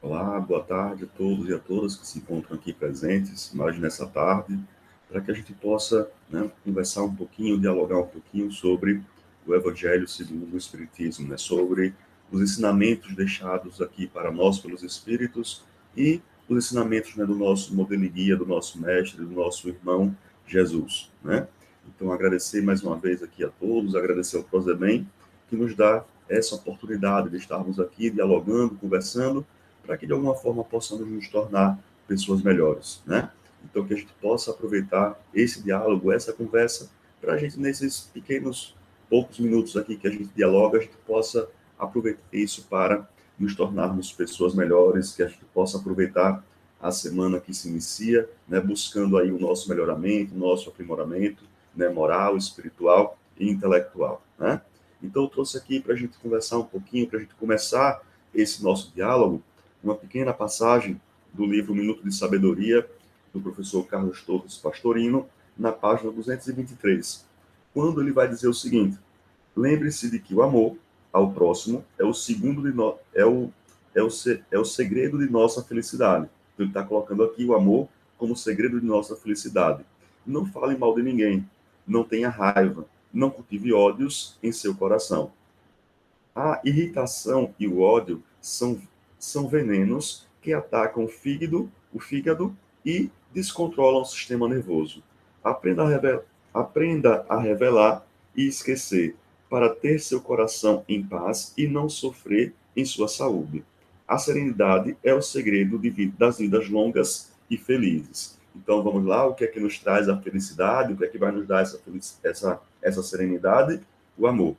Olá, boa tarde a todos e a todas que se encontram aqui presentes, mais nessa tarde, para que a gente possa, conversar um pouquinho, dialogar um pouquinho sobre o Evangelho segundo o Espiritismo, sobre os ensinamentos deixados aqui para nós pelos Espíritos e os ensinamentos, do nosso modelo e guia, do nosso mestre, do nosso irmão Jesus, Então, agradecer mais uma vez aqui a todos, agradecer ao Prozemem, que nos dá essa oportunidade de estarmos aqui dialogando, conversando, para que de alguma forma possamos nos tornar pessoas melhores, Então que a gente possa aproveitar esse diálogo, essa conversa, para a gente nesses pequenos, poucos minutos aqui que a gente dialoga, a gente possa aproveitar isso para nos tornarmos pessoas melhores, que a gente possa aproveitar a semana que se inicia, buscando aí o nosso melhoramento, o nosso aprimoramento, moral, espiritual e intelectual, Então eu trouxe aqui para a gente conversar um pouquinho, para a gente começar esse nosso diálogo, uma pequena passagem do livro Minuto de Sabedoria, do professor Carlos Torres Pastorino, na página 223, quando ele vai dizer o seguinte: lembre-se de que o amor ao próximo é o segundo de no... é o segredo de nossa felicidade. Então, ele está colocando aqui o amor como segredo de nossa felicidade. Não fale mal de ninguém, não tenha raiva, não cultive ódios em seu coração. A irritação e o ódio são venenos que atacam o fígado e descontrolam o sistema nervoso. Aprenda a revelar e esquecer, para ter seu coração em paz e não sofrer em sua saúde. A serenidade é o segredo das vidas longas e felizes. Então vamos lá, o que é que nos traz a felicidade? O que é que vai nos dar essa serenidade? O amor,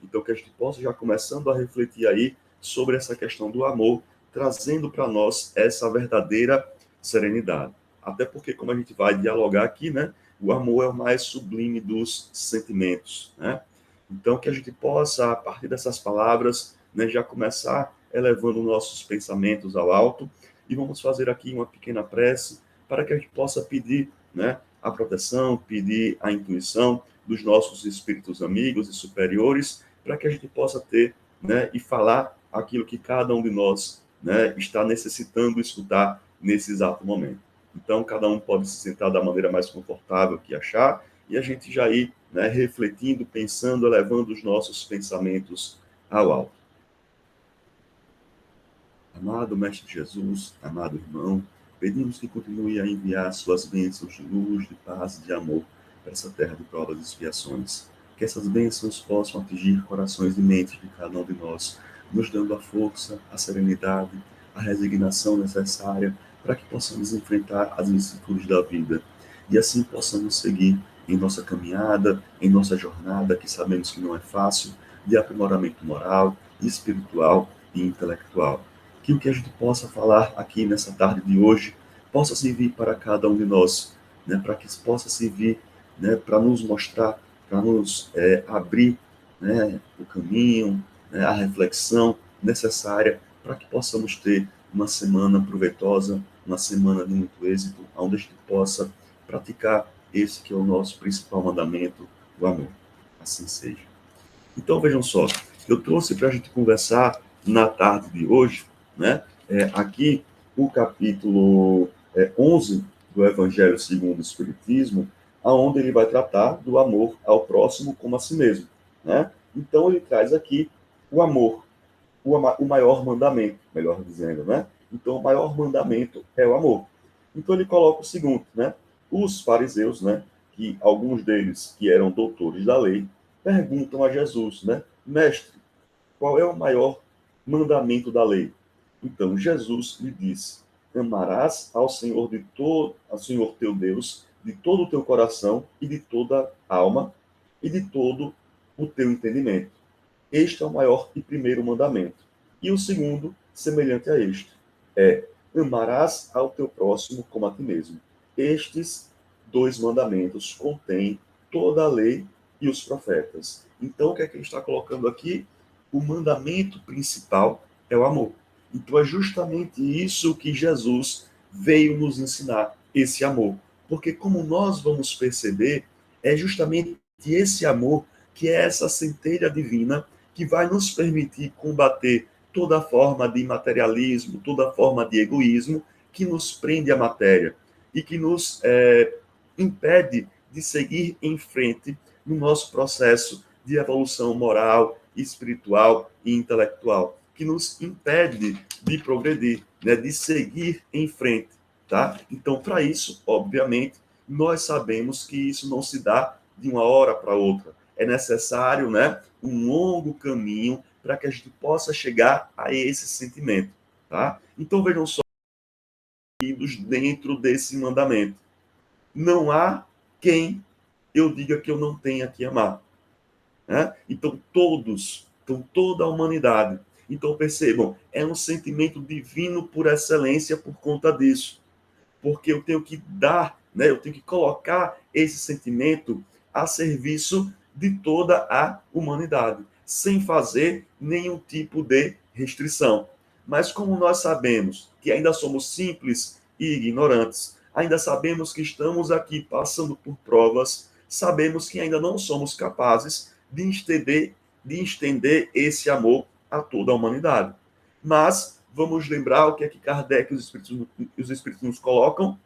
Então que a gente possa já começando a refletir aí sobre essa questão do amor, trazendo para nós essa verdadeira serenidade. Até porque, como a gente vai dialogar aqui, o amor é o mais sublime dos sentimentos, Então, que a gente possa, a partir dessas palavras, já começar elevando nossos pensamentos ao alto, e vamos fazer aqui uma pequena prece para que a gente possa pedir, a proteção, pedir a intuição dos nossos espíritos amigos e superiores, para que a gente possa ter, e falar aquilo que cada um de nós, está necessitando escutar nesse exato momento. Então, cada um pode se sentar da maneira mais confortável que achar, e a gente já ir, refletindo, pensando, elevando os nossos pensamentos ao alto. Amado Mestre Jesus, amado irmão, pedimos que continue a enviar suas bênçãos de luz, de paz e de amor para essa terra de provas e expiações. Que essas bênçãos possam atingir corações e mentes de cada um de nós, nos dando a força, a serenidade, a resignação necessária para que possamos enfrentar as vicissitudes da vida e assim possamos seguir em nossa caminhada, em nossa jornada, que sabemos que não é fácil, de aprimoramento moral, espiritual e intelectual. Que o que a gente possa falar aqui nessa tarde de hoje possa servir para cada um de nós, para que possa servir, para nos mostrar, para nos abrir, o caminho, a reflexão necessária para que possamos ter uma semana proveitosa, uma semana de muito êxito, onde a gente possa praticar esse que é o nosso principal mandamento, o amor. Assim seja. Então, vejam só, eu trouxe para a gente conversar na tarde de hoje, aqui o capítulo 11 do Evangelho segundo o Espiritismo, aonde ele vai tratar do amor ao próximo como a si mesmo, Então, ele traz aqui o amor, o maior mandamento, melhor dizendo, Então, o maior mandamento é o amor. Então, ele coloca o seguinte, Os fariseus, que alguns deles que eram doutores da lei, perguntam a Jesus, Mestre, qual é o maior mandamento da lei? Então, Jesus lhe disse: amarás ao Senhor ao Senhor teu Deus, de todo o teu coração e de toda a alma e de todo o teu entendimento. Este é o maior e primeiro mandamento. E o segundo, semelhante a este, é: amarás ao teu próximo como a ti mesmo. Estes dois mandamentos contêm toda a lei e os profetas. Então, o que é que ele está colocando aqui? O mandamento principal é o amor. Então, é justamente isso que Jesus veio nos ensinar, esse amor. Porque, como nós vamos perceber, é justamente esse amor que é essa centelha divina que vai nos permitir combater toda forma de materialismo, toda forma de egoísmo que nos prende à matéria e que nos impede de seguir em frente no nosso processo de evolução moral, espiritual e intelectual, que nos impede de progredir, né, de seguir em frente, tá? Então, para isso, obviamente, nós sabemos que isso não se dá de uma hora para outra. É necessário, né, um longo caminho para que a gente possa chegar a esse sentimento, tá? Então, vejam só, dentro desse mandamento, não há quem eu diga que eu não tenha que amar, né? Então, toda a humanidade. Então, percebam, é um sentimento divino por excelência por conta disso. Porque eu tenho que dar, né? Eu tenho que colocar esse sentimento a serviço de toda a humanidade, sem fazer nenhum tipo de restrição. Mas como nós sabemos que ainda somos simples e ignorantes, ainda sabemos que estamos aqui passando por provas, sabemos que ainda não somos capazes de estender esse amor a toda a humanidade. Mas vamos lembrar o que é que Kardec e os Espíritos nos colocam.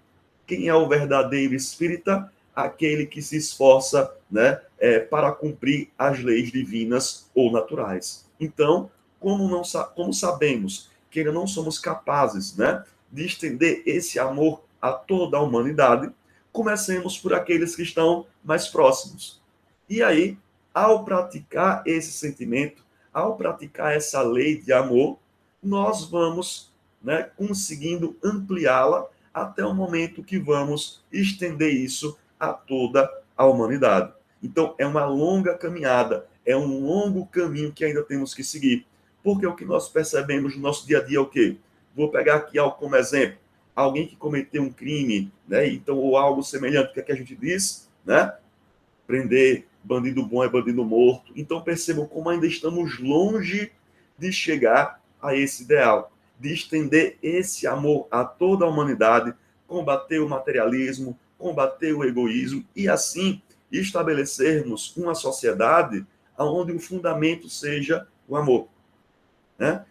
Quem é o verdadeiro espírita? Aquele que se esforça, né, para cumprir as leis divinas ou naturais. Então, como sabemos que ainda não somos capazes, né, de estender esse amor a toda a humanidade, comecemos por aqueles que estão mais próximos. E aí, ao praticar esse sentimento, ao praticar essa lei de amor, nós vamos, né, conseguindo ampliá-la até o momento que vamos estender isso a toda a humanidade. Então, é uma longa caminhada, é um longo caminho que ainda temos que seguir. Porque o que nós percebemos no nosso dia a dia é o quê? Vou pegar aqui algo como exemplo. Alguém que cometeu um crime, né? Então, ou algo semelhante, o que é que a gente diz? Né? Prender, bandido bom é bandido morto. Então, percebam como ainda estamos longe de chegar a esse ideal, de estender esse amor a toda a humanidade, combater o materialismo, combater o egoísmo e, assim, estabelecermos uma sociedade onde o fundamento seja o amor, né?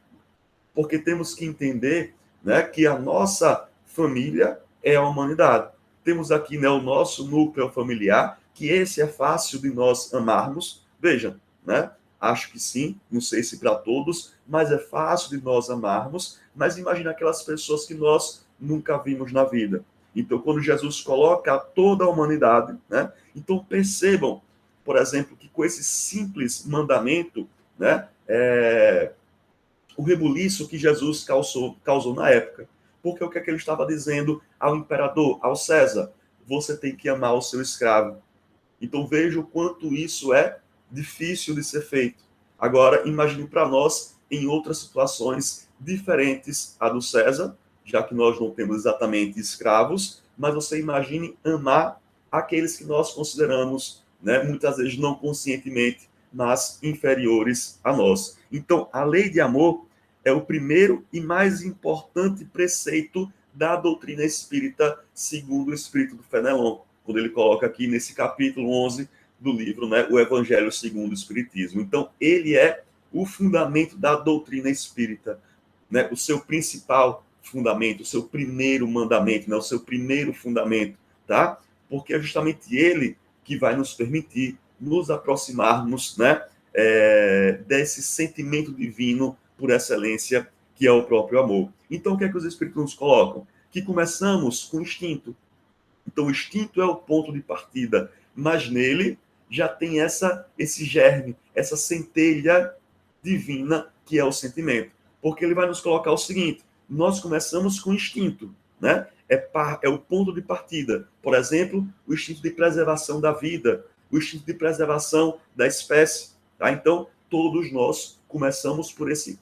Porque temos que entender, né, que a nossa família é a humanidade. Temos aqui, né, o nosso núcleo familiar, que esse é fácil de nós amarmos. Veja, né? Acho que sim, não sei se para todos, mas é fácil de nós amarmos. Mas imagina aquelas pessoas que nós nunca vimos na vida. Então, quando Jesus coloca toda a humanidade, né? Então percebam, por exemplo, que com esse simples mandamento, né, o rebuliço que Jesus causou na época. Porque o que é que ele estava dizendo ao imperador, ao César? Você tem que amar o seu escravo. Então veja o quanto isso é difícil de ser feito. Agora, imagine para nós em outras situações diferentes à do César, já que nós não temos exatamente escravos, mas você imagine amar aqueles que nós consideramos, né, muitas vezes não conscientemente, mas inferiores a nós. Então, a lei de amor é o primeiro e mais importante preceito da doutrina espírita, segundo o espírito do Fenelon, quando ele coloca aqui nesse capítulo 11 do livro, né, o Evangelho segundo o Espiritismo. Então, ele é o fundamento da doutrina espírita, né, o seu principal fundamento, o seu primeiro mandamento, né, o seu primeiro fundamento, tá? Porque é justamente ele que vai nos permitir nos aproximarmos, né, desse sentimento divino por excelência, que é o próprio amor. Então, o que é que os Espíritos nos colocam? Que começamos com instinto. Então, o instinto é o ponto de partida, mas nele já tem esse germe, essa centelha divina que é o sentimento. Porque ele vai nos colocar o seguinte: nós começamos com instinto, né? É o ponto de partida. Por exemplo, o instinto de preservação da vida, o instinto de preservação da espécie. Tá? Então, todos nós começamos por esse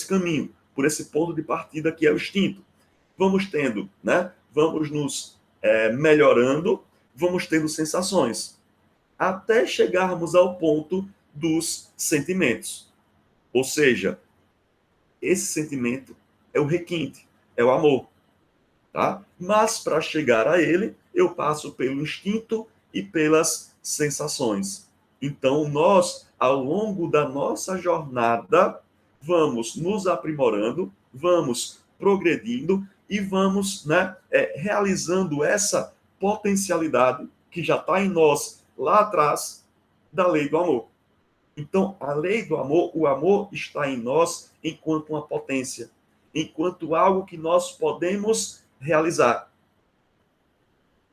caminho, por esse ponto de partida que é o instinto. Vamos tendo, né? Vamos nos melhorando, vamos tendo sensações, até chegarmos ao ponto dos sentimentos. Ou seja, esse sentimento é o requinte, é o amor. Tá? Mas para chegar a ele, eu passo pelo instinto e pelas sensações. Então, nós, ao longo da nossa jornada, vamos nos aprimorando, vamos progredindo e vamos, né, realizando essa potencialidade que já está em nós lá atrás da lei do amor. Então, a lei do amor, o amor está em nós enquanto uma potência, enquanto algo que nós podemos realizar.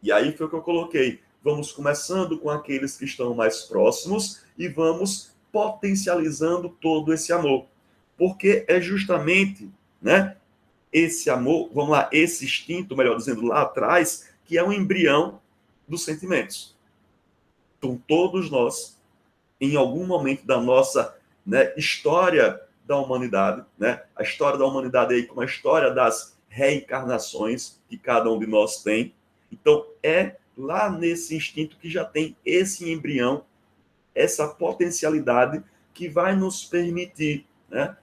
E aí foi o que eu coloquei. Vamos começando com aqueles que estão mais próximos e vamos potencializando todo esse amor. Porque é justamente, né, esse amor, vamos lá, esse instinto, melhor dizendo, lá atrás, que é um embrião dos sentimentos. Então, todos nós, em algum momento da nossa, né, história da humanidade, né, a história da humanidade aí como a história das reencarnações que cada um de nós tem. Então, é lá nesse instinto que já tem esse embrião, essa potencialidade que vai nos permitir, né,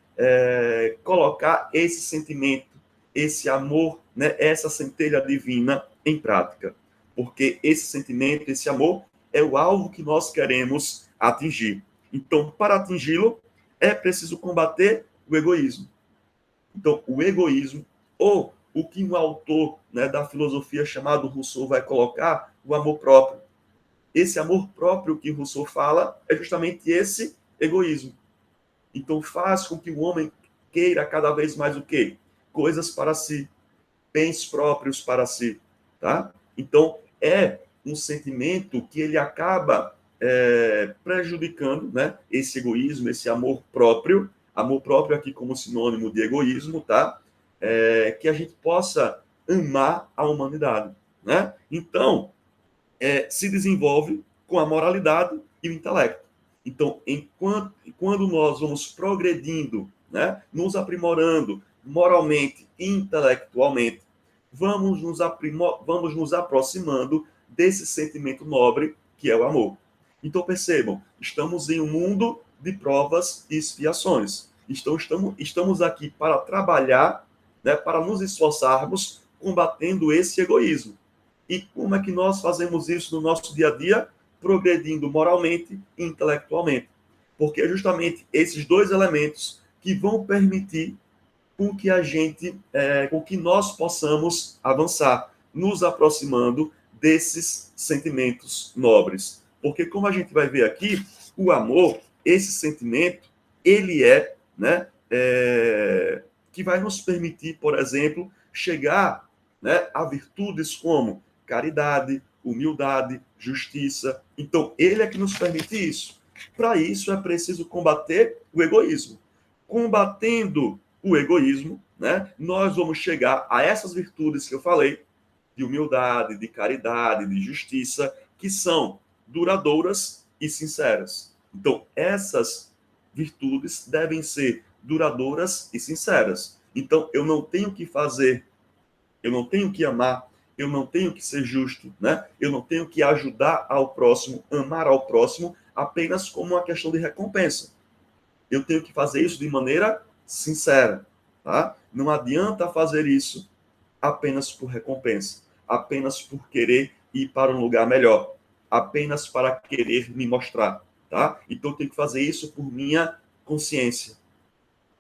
colocar esse sentimento, esse amor, né, essa centelha divina em prática. Porque esse sentimento, esse amor, é o alvo que nós queremos atingir. Então, para atingi-lo, é preciso combater o egoísmo. Então, o egoísmo, ou o que um autor, né, da filosofia chamado Rousseau vai colocar, o amor próprio. Esse amor próprio que Rousseau fala é justamente esse egoísmo. Então, faz com que o homem queira cada vez mais o quê? Coisas para si, bens próprios para si, tá? Então, é um sentimento que ele acaba prejudicando, né? Esse egoísmo, esse amor próprio aqui como sinônimo de egoísmo, tá? Que a gente possa amar a humanidade, né? Então, se desenvolve com a moralidade e o intelecto. Então, quando nós vamos progredindo, né, nos aprimorando moralmente e intelectualmente, vamos nos aproximando desse sentimento nobre que é o amor. Então, percebam, estamos em um mundo de provas e expiações. Estamos aqui para trabalhar, né, para nos esforçarmos combatendo esse egoísmo. E como é que nós fazemos isso no nosso dia a dia? Progredindo moralmente e intelectualmente. Porque é justamente esses dois elementos que vão permitir com que a gente, com que nós possamos avançar, nos aproximando desses sentimentos nobres. Porque como a gente vai ver aqui, o amor, esse sentimento, ele né, que vai nos permitir, por exemplo, chegar, né, a virtudes como caridade, humildade, justiça. Então, ele é que nos permite isso. Para isso, é preciso combater o egoísmo. Combatendo o egoísmo, né, nós vamos chegar a essas virtudes que eu falei, de humildade, de caridade, de justiça, que são duradouras e sinceras. Então, essas virtudes devem ser duradouras e sinceras. Então, eu não tenho que fazer, eu não tenho que amar, eu não tenho que ser justo, né? Eu não tenho que ajudar ao próximo, amar ao próximo apenas como uma questão de recompensa. Eu tenho que fazer isso de maneira sincera, tá? Não adianta fazer isso apenas por recompensa, apenas por querer ir para um lugar melhor, apenas para querer me mostrar, tá? Então eu tenho que fazer isso por minha consciência.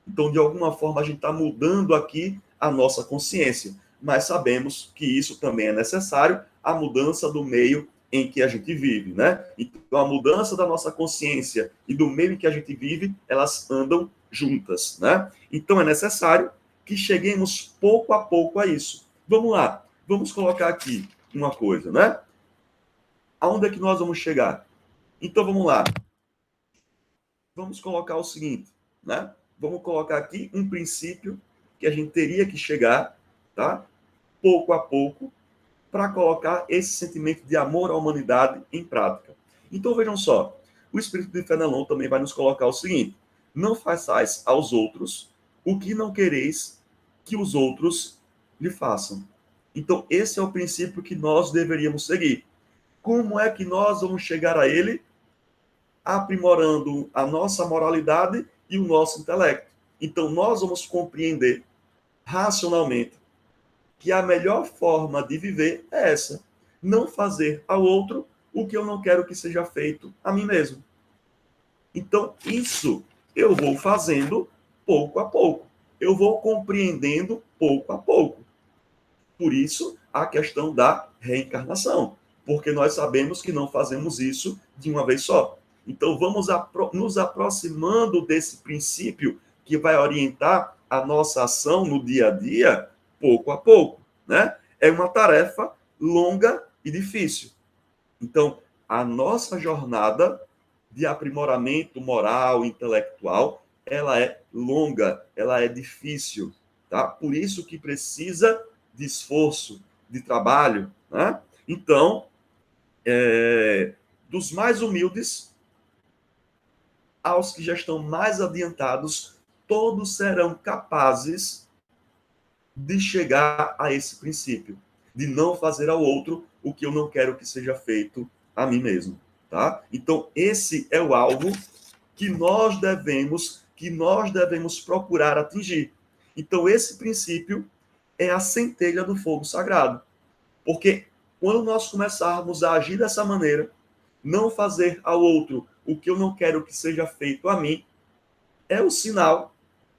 Então, de alguma forma, a gente está mudando aqui a nossa consciência, mas sabemos que isso também é necessário, a mudança do meio em que a gente vive, né? Então, a mudança da nossa consciência e do meio em que a gente vive, elas andam juntas, né? Então, é necessário que cheguemos pouco a pouco a isso. Vamos lá, vamos colocar aqui uma coisa, né? Aonde é que nós vamos chegar? Então, vamos lá. Vamos colocar o seguinte, né? Vamos colocar aqui um princípio que a gente teria que chegar, tá? Pouco a pouco, para colocar esse sentimento de amor à humanidade em prática. Então, vejam só, o Espírito de Fenelon também vai nos colocar o seguinte: não façais aos outros o que não quereis que os outros lhe façam. Então, esse é o princípio que nós deveríamos seguir. Como é que nós vamos chegar a ele? Aprimorando a nossa moralidade e o nosso intelecto. Então, nós vamos compreender racionalmente que a melhor forma de viver é essa: não fazer ao outro o que eu não quero que seja feito a mim mesmo. Então, isso eu vou fazendo pouco a pouco. Eu vou compreendendo pouco a pouco. Por isso, a questão da reencarnação, porque nós sabemos que não fazemos isso de uma vez só. Então, vamos nos aproximando desse princípio que vai orientar a nossa ação no dia a dia, pouco a pouco, né? É uma tarefa longa e difícil. Então, a nossa jornada de aprimoramento moral, intelectual, ela é longa, ela é difícil, tá? Por isso que precisa de esforço, de trabalho, né? Então, dos mais humildes aos que já estão mais adiantados, todos serão capazes de chegar a esse princípio, de não fazer ao outro o que eu não quero que seja feito a mim mesmo, tá? Então, esse é o alvo que nós devemos procurar atingir. Então, esse princípio é a centelha do fogo sagrado. Porque quando nós começarmos a agir dessa maneira, não fazer ao outro o que eu não quero que seja feito a mim, é o sinal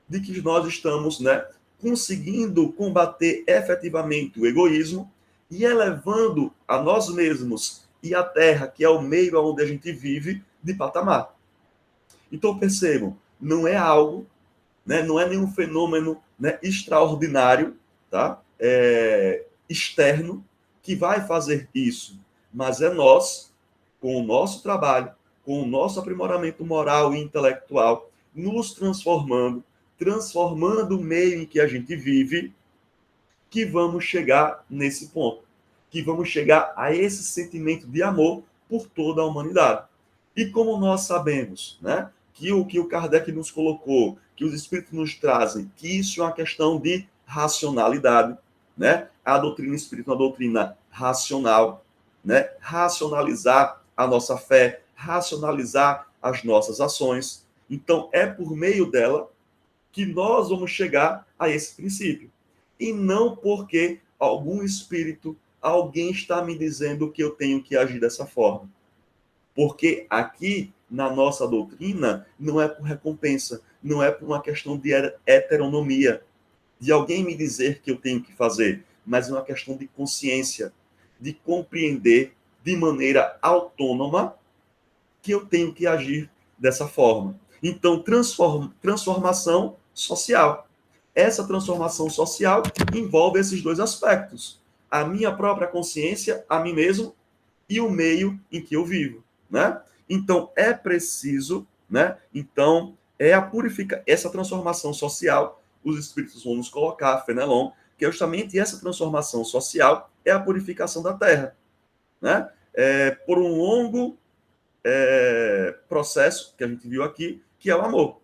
de que nós estamos, né, conseguindo combater efetivamente o egoísmo e elevando a nós mesmos e a Terra, que é o meio onde a gente vive, de patamar. Então, percebam, não é algo, né, não é nenhum fenômeno, né, extraordinário, tá? Externo, que vai fazer isso, mas é nós, com o nosso trabalho, com o nosso aprimoramento moral e intelectual, nos transformando o meio em que a gente vive, que vamos chegar nesse ponto, que vamos chegar a esse sentimento de amor por toda a humanidade. E como nós sabemos, né, que o Kardec nos colocou, que os espíritos nos trazem, que isso é uma questão de racionalidade, né? A doutrina espírita é uma doutrina racional, né? Racionalizar a nossa fé, racionalizar as nossas ações. Então, é por meio dela que nós vamos chegar a esse princípio. E não porque algum espírito, alguém está me dizendo que eu tenho que agir dessa forma. Porque aqui, na nossa doutrina, não é por recompensa, não é por uma questão de heteronomia, de alguém me dizer que eu tenho que fazer, mas é uma questão de consciência, de compreender de maneira autônoma que eu tenho que agir dessa forma. Então, transformação social. Essa transformação social envolve esses dois aspectos: a minha própria consciência, a mim mesmo, e o meio em que eu vivo, né? Então, é preciso, né? Então, essa transformação social, os espíritos vão nos colocar, Fenelon, que é justamente essa transformação social é a purificação da Terra, né? Por um longo processo que a gente viu aqui, que é o amor,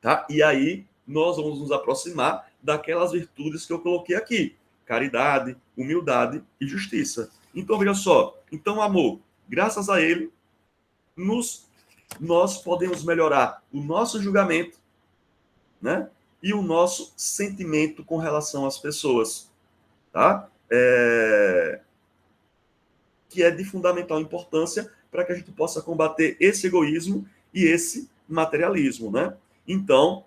tá? E aí nós vamos nos aproximar daquelas virtudes que eu coloquei aqui: caridade, humildade e justiça. Então, veja só, então, amor, graças a ele, nós podemos melhorar o nosso julgamento, né? E o nosso sentimento com relação às pessoas, tá? Que é de fundamental importância para que a gente possa combater esse egoísmo e esse materialismo, né? Então,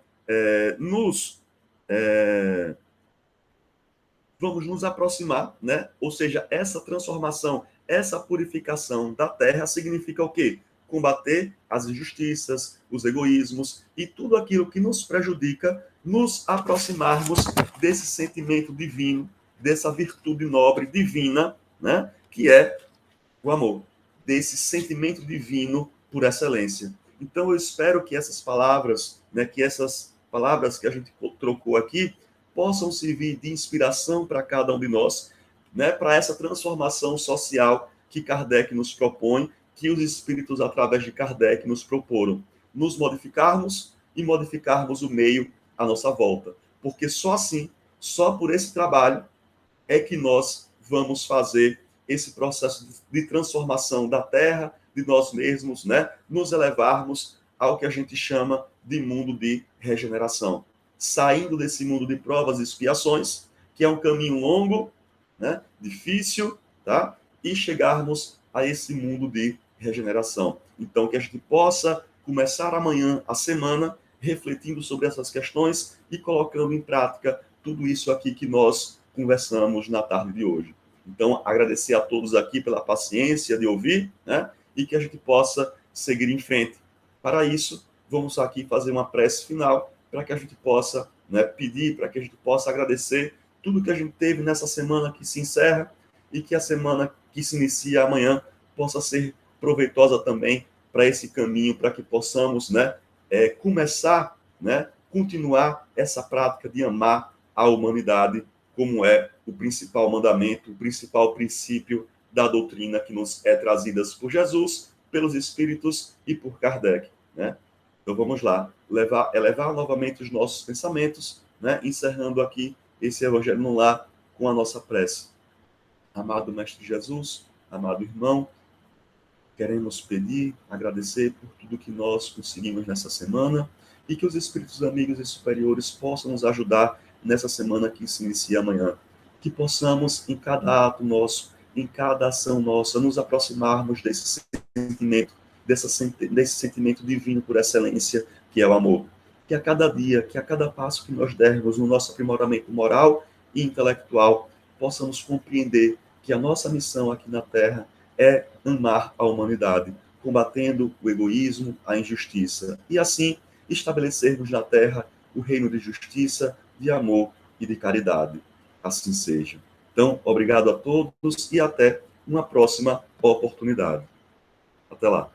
vamos nos aproximar, né? Ou seja, essa transformação, essa purificação da Terra significa o quê? Combater as injustiças, os egoísmos e tudo aquilo que nos prejudica, nos aproximarmos desse sentimento divino, dessa virtude nobre, divina, né? Que é o amor, desse sentimento divino por excelência. Então, eu espero que essas palavras, né, que essas palavras que a gente trocou aqui, possam servir de inspiração para cada um de nós, né, para essa transformação social que Kardec nos propõe, que os espíritos, através de Kardec, nos proporam. Nos modificarmos e modificarmos o meio à nossa volta. Porque só assim, só por esse trabalho, é que nós vamos fazer esse processo de transformação da Terra, de nós mesmos, né? Nos elevarmos ao que a gente chama de mundo de regeneração. Saindo desse mundo de provas e expiações, que é um caminho longo, né? Difícil, tá? E chegarmos a esse mundo de regeneração. Então, que a gente possa começar amanhã a semana refletindo sobre essas questões e colocando em prática tudo isso aqui que nós conversamos na tarde de hoje. Então, agradecer a todos aqui pela paciência de ouvir, né? E que a gente possa seguir em frente. Para isso, vamos aqui fazer uma prece final para que a gente possa, né, pedir, para que a gente possa agradecer tudo que a gente teve nessa semana que se encerra e que a semana que se inicia amanhã possa ser proveitosa também para esse caminho, para que possamos, né, começar, né, continuar essa prática de amar a humanidade, como é o principal mandamento, o principal princípio da doutrina que nos é trazida por Jesus, pelos Espíritos e por Kardec, né? Então vamos lá, elevar novamente os nossos pensamentos, né, encerrando aqui esse Evangelho no Lar com a nossa prece. Amado Mestre Jesus, amado irmão, queremos pedir, agradecer por tudo que nós conseguimos nessa semana e que os espíritos amigos e superiores possam nos ajudar nessa semana que se inicia amanhã. Que possamos, em cada ato nosso, em cada ação nossa, nos aproximarmos desse sentimento, desse sentimento divino por excelência, que é o amor. Que a cada dia, que a cada passo que nós dermos no nosso aprimoramento moral e intelectual, possamos compreender que a nossa missão aqui na Terra é amar a humanidade, combatendo o egoísmo, a injustiça, e assim estabelecermos na Terra o reino de justiça, de amor e de caridade. Assim seja. Então, obrigado a todos e até uma próxima oportunidade. Até lá.